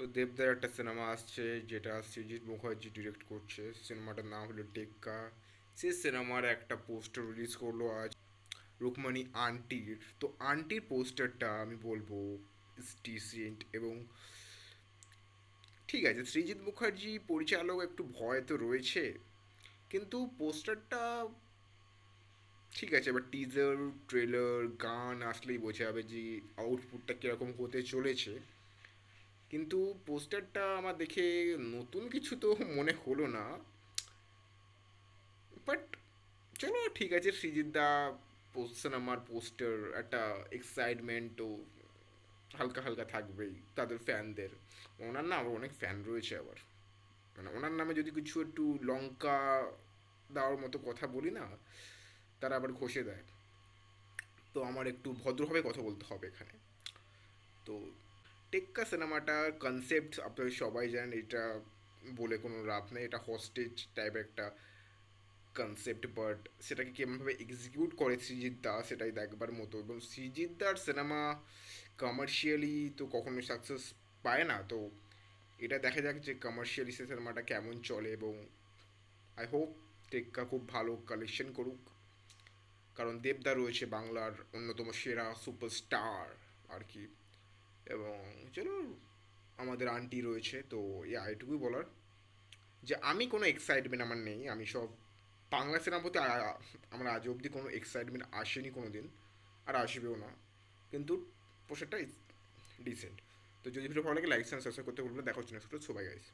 তো দেবদার একটা সিনেমা আসছে যেটা সৃজিত মুখার্জি ডিরেক্ট করছে। সিনেমাটার নাম হলো টেক্কা। সে সিনেমার একটা পোস্টার রিলিজ করলো আজ রুকমানি আন্টির। তো আন্টির পোস্টারটা আমি বলবো ডিসেন্ট এবং ঠিক আছে, সৃজিত মুখার্জি পরিচালক, একটু ভয় তো রয়েছে, কিন্তু পোস্টারটা ঠিক আছে। এবার টিজার, ট্রেলার, গান আসলেই বোঝা যাবে যে আউটপুটটা কীরকম হতে চলেছে। কিন্তু পোস্টারটা আমার দেখে নতুন কিছু তো মনে হলো না। বাট চলো ঠিক আছে, সৃজিত দা সিনেমার পোস্টার, একটা এক্সাইটমেন্ট তো হালকা হালকা থাকবেই তাদের ফ্যানদের। ওনার না আবার অনেক ফ্যান রয়েছে আবার, মানে ওনার নামে যদি কিছু একটু লঙ্কা দেওয়ার মতো কথা বলি না, তারা আবার ঘষে দেয়। তো আমার একটু ভদ্রভাবে কথা বলতে হবে এখানে। তো টেক্কা সিনেমাটার কনসেপ্ট আপনারা সবাই জানেন, এটা বলে কোনো লাভ নেই। এটা হস্টেজ টাইপের একটা কনসেপ্ট, বাট সেটাকে কেমনভাবে এক্সিকিউট করে সৃজিত দা সেটাই দেখবার মতো। এবং সৃজিত দার সিনেমা কমার্শিয়ালি তো কখনোই সাকসেস পায় না। তো এটা দেখা যাক যে কমার্শিয়ালি সে সিনেমাটা কেমন চলে। এবং আই হোপ টেক্কা খুব ভালো কালেকশন করুক, কারণ দেবদা রয়েছে বাংলার অন্যতম সেরা সুপারস্টার আর কি। এবং চলো, আমাদের আন্টি রয়েছে, তো এটুকুই বলার যে আমি কোনো এক্সাইটমেন্ট আমার নেই। আমি সব বাংলা সিনেমার প্রতি আমার আজ অবধি কোনো এক্সাইটমেন্ট আসেনি কোনো দিন, আর আসবেও না। কিন্তু পোশাকটা ডিসেন্ট। তো যদি ভিডিও ভালো লাগে লাইক সাবস্ক্রাইব করতে ভুলবেন না। দেখা হচ্ছে নেক্সট সবাই গাইস।